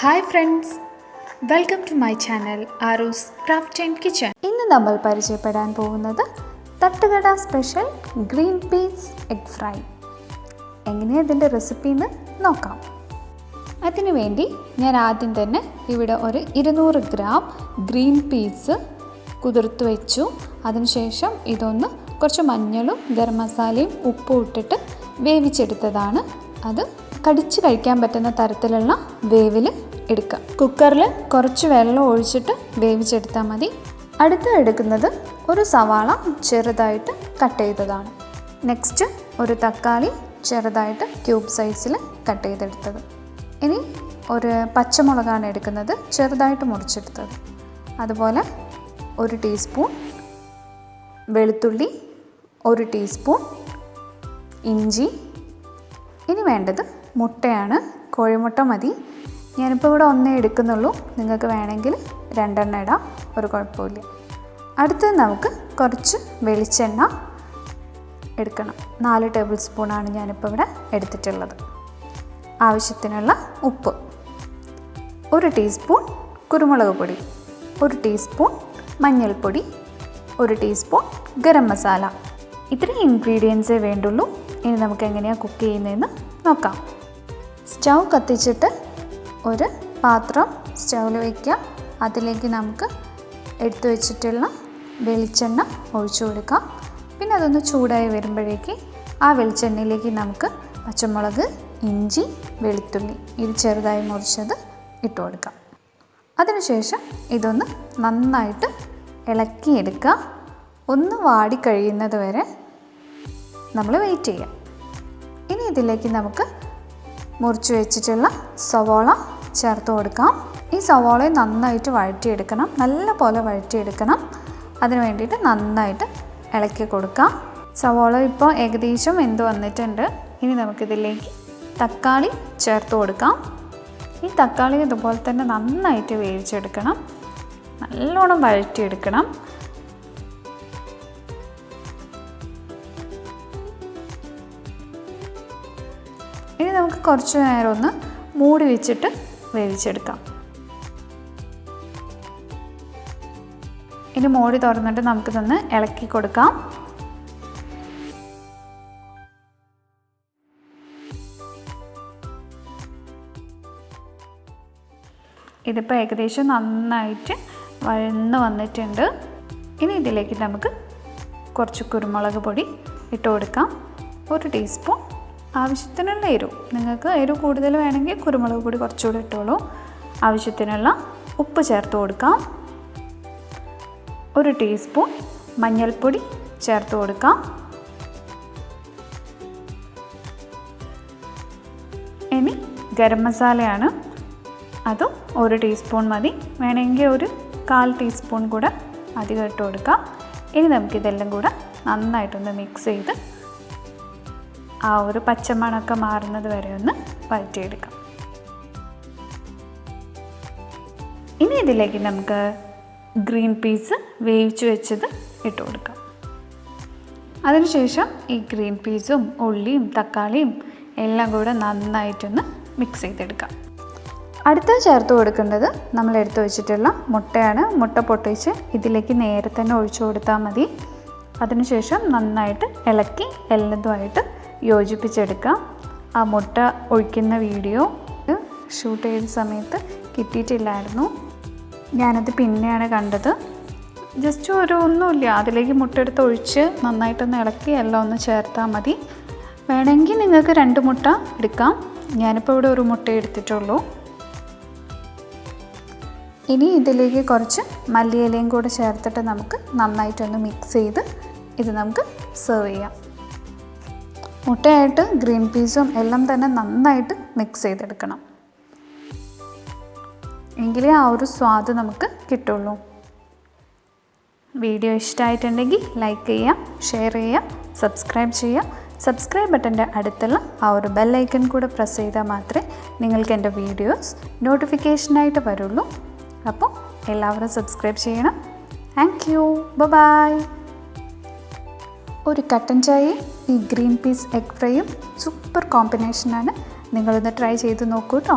Hi friends, welcome to my channel Aaru's craft and kitchen. ഇന്ന് നമ്മൾ പരിചയപ്പെടാൻ പോകുന്നത് തട്ടുകട special green peas egg fry. എങ്ങനെയാണ് ഇതിൻ്റെ റെസിപ്പി എന്ന് നോക്കാം. അതിനുവേണ്ടി ഞാൻ ആദ്യം തന്നെ ഇവിടെ ഒരു 200 ഗ്രാം ഗ്രീൻ പീസ് കുതിർത്ത് വെച്ചു. അതിനുശേഷം ഇതൊന്ന് കുറച്ച് മഞ്ഞളും ഗരം മസാലയും ഉപ്പും ഇട്ടിട്ട് വേവിച്ചെടുത്തതാണ്. അത് കടിച്ച് കഴിക്കാൻ പറ്റുന്ന തരത്തിലുള്ള വേവിൽ എടുക്കുക. കുക്കറിൽ കുറച്ച് വെള്ളം ഒഴിച്ചിട്ട് വേവിച്ചെടുത്താൽ മതി. അടുത്ത് എടുക്കുന്നത് ഒരു സവാള ചെറുതായിട്ട് കട്ട് ചെയ്തതാണ്. നെക്സ്റ്റ് ഒരു തക്കാളി ചെറുതായിട്ട് ക്യൂബ് സൈസിൽ കട്ട് ചെയ്തെടുത്തത്. ഇനി ഒരു പച്ചമുളകാണ് എടുക്കുന്നത്, ചെറുതായിട്ട് മുറിച്ചെടുത്തത്. അതുപോലെ 1 ടീസ്പൂൺ വെളുത്തുള്ളി, 1 ടീസ്പൂൺ ഇഞ്ചി. ഇനി വേണ്ടത് മുട്ടയാണ്. കോഴിമുട്ട മതി. ഞാനിപ്പോൾ ഇവിടെ 1 എടുക്കുന്നുള്ളൂ. നിങ്ങൾക്ക് വേണമെങ്കിൽ 2 ഇടാം, ഒരു കുഴപ്പമില്ല. അടുത്തത് നമുക്ക് കുറച്ച് വെളിച്ചെണ്ണ എടുക്കണം. 4 ടേബിൾ സ്പൂണാണ് ഞാനിപ്പോൾ ഇവിടെ എടുത്തിട്ടുള്ളത്. ആവശ്യത്തിനുള്ള ഉപ്പ്, 1 ടീസ്പൂൺ കുരുമുളക് പൊടി, 1 ടീസ്പൂൺ മഞ്ഞൾപ്പൊടി, 1 ടീസ്പൂൺ ഗരം മസാല. ഇത്രയും ഇൻഗ്രീഡിയൻസേ വേണ്ടുള്ളൂ. ഇനി നമുക്ക് എങ്ങനെയാണ് കുക്ക് ചെയ്യുന്നതെന്ന് നോക്കാം. സ്റ്റൗ കത്തിച്ചിട്ട് ഒരു പാത്രം സ്റ്റൗവിൽ വയ്ക്കുക. അതിലേക്ക് നമുക്ക് എടുത്തു വെച്ചിട്ടുള്ള വെളിച്ചെണ്ണ ഒഴിച്ചു കൊടുക്കാം. പിന്നെ അതൊന്ന് ചൂടായി വരുമ്പോഴേക്ക് ആ വെളിച്ചെണ്ണയിലേക്ക് നമുക്ക് പച്ചമുളക്, ഇഞ്ചി, വെളുത്തുള്ളി ഇത് ചെറുതായി മുറിച്ചത് ഇട്ട് കൊടുക്കാം. അതിനുശേഷം ഇതൊന്ന് നന്നായിട്ട് ഇളക്കിയെടുക്കുക. ഒന്ന് വാടിക്കഴിയുന്നത് വരെ നമ്മൾ വെയിറ്റ് ചെയ്യാം. ഇനി ഇതിലേക്ക് നമുക്ക് മുറിച്ച് വെച്ചിട്ടുള്ള സവാള ചേർത്ത് കൊടുക്കാം. ഈ സവാളയെ നന്നായിട്ട് വഴറ്റിയെടുക്കണം, നല്ല പോലെ വഴറ്റിയെടുക്കണം. അതിന് വേണ്ടിയിട്ട് നന്നായിട്ട് ഇളക്കി കൊടുക്കാം. സവാള ഇപ്പോൾ ഏകദേശം വെന്ത് വന്നിട്ടുണ്ട്. ഇനി നമുക്കിതിലേക്ക് തക്കാളി ചേർത്ത് കൊടുക്കാം. ഈ തക്കാളി ഇതുപോലെ തന്നെ നന്നായിട്ട് വേവിച്ചെടുക്കണം, നല്ലോണം വഴറ്റിയെടുക്കണം. ഇനി നമുക്ക് കുറച്ച് നേരം ഒന്ന് മൂടി വെച്ചിട്ട് വേവിച്ചെടുക്കാം. ഇനി മൂടി തുറന്നിട്ട് നമുക്കിതൊന്ന് ഇളക്കി കൊടുക്കാം. ഇതിപ്പോൾ ഏകദേശം നന്നായിട്ട് വഴന്ന് വന്നിട്ടുണ്ട്. ഇനി ഇതിലേക്ക് നമുക്ക് കുറച്ച് കുരുമുളക് പൊടി ഇട്ട് കൊടുക്കാം. 1 ടീസ്പൂൺ. ആവശ്യത്തിനുള്ള എരിവ്, നിങ്ങൾക്ക് എരിവ് കൂടുതൽ വേണമെങ്കിൽ കുരുമുളക് പൊടി കുറച്ചുകൂടി ഇട്ടോളൂ. ആവശ്യത്തിനുള്ള ഉപ്പ് ചേർത്ത് കൊടുക്കാം. 1 ടീസ്പൂൺ മഞ്ഞൾപ്പൊടി ചേർത്ത് കൊടുക്കാം. ഇനി ഗരം മസാലയാണ്, അതും 1 ടീസ്പൂൺ മതി. വേണമെങ്കിൽ ഒരു 1/4 ടീസ്പൂൺ കൂടെ അധികം ഇട്ട് കൊടുക്കാം. ഇനി നമുക്കിതെല്ലാം കൂടെ നന്നായിട്ടൊന്ന് മിക്സ് ചെയ്ത് ആ ഒരു പച്ചമണമൊക്കെ മാറുന്നത് വരെ ഒന്ന് വഴറ്റിയെടുക്കാം. ഇനി ഇതിലേക്ക് നമുക്ക് ഗ്രീൻ പീസ് വേവിച്ച് വെച്ചത് ഇട്ട് കൊടുക്കാം. അതിനുശേഷം ഈ ഗ്രീൻ പീസും ഉള്ളിയും തക്കാളിയും എല്ലാം കൂടെ നന്നായിട്ടൊന്ന് മിക്സ് ചെയ്തെടുക്കാം. അടുത്ത ചേർത്ത് കൊടുക്കേണ്ടത് നമ്മൾ എടുത്തു വെച്ചിട്ടുള്ള മുട്ടയാണ്. മുട്ട പൊട്ടിച്ച് ഇതിലേക്ക് നേരെ തന്നെ ഒഴിച്ചു കൊടുത്താൽ മതി. അതിനുശേഷം നന്നായിട്ട് ഇളക്കി എല്ലാതുമായിട്ട് യോജിപ്പിച്ചെടുക്കാം. ആ മുട്ട ഒഴിക്കുന്ന വീഡിയോ ഷൂട്ട് ചെയ്ത സമയത്ത് കിട്ടിയിട്ടില്ലായിരുന്നു. ഞാനത് പിന്നെയാണ് കണ്ടത്. ജസ്റ്റ് ഒന്നുമില്ല, അതിലേക്ക് മുട്ട എടുത്ത് ഒഴിച്ച് നന്നായിട്ടൊന്ന് ഇളക്കി എല്ലാം ഒന്ന് ചേർത്താൽ മതി. വേണമെങ്കിൽ നിങ്ങൾക്ക് 2 മുട്ട എടുക്കാം. ഞാനിപ്പോൾ ഇവിടെ 1 മുട്ട എടുത്തിട്ടുള്ളൂ. ഇനി ഇതിലേക്ക് കുറച്ച് മല്ലിയിലയും കൂടെ ചേർത്തിട്ട് നമുക്ക് നന്നായിട്ടൊന്ന് മിക്സ് ചെയ്ത് ഇത് നമുക്ക് സെർവ് ചെയ്യാം. മുട്ടയായിട്ട് ഗ്രീൻ പീസും എല്ലാം തന്നെ നന്നായിട്ട് മിക്സ് ചെയ്തെടുക്കണം, എങ്കിലേ ആ ഒരു സ്വാദ് നമുക്ക് കിട്ടുള്ളൂ. വീഡിയോ ഇഷ്ടമായിട്ടുണ്ടെങ്കിൽ ലൈക്ക് ചെയ്യുക, ഷെയർ ചെയ്യുക, സബ്സ്ക്രൈബ് ചെയ്യുക. സബ്സ്ക്രൈബ് ബട്ടൻ്റെ അടുത്തുള്ള ആ ഒരു ബെല്ലൈക്കൺ കൂടെ പ്രസ് ചെയ്താൽ മാത്രമേ നിങ്ങൾക്ക് എൻ്റെ വീഡിയോസ് നോട്ടിഫിക്കേഷനായിട്ട് വരുള്ളൂ. അപ്പോൾ എല്ലാവരും സബ്സ്ക്രൈബ് ചെയ്യണം. Thank you, bye. ഒരു കട്ടൻ ചായയും ഈ ഗ്രീൻ പീസ് എഗ് ഫ്രൈയും സൂപ്പർ കോമ്പിനേഷനാണ്. നിങ്ങളൊന്ന് ട്രൈ ചെയ്ത് നോക്കൂ കേട്ടോ.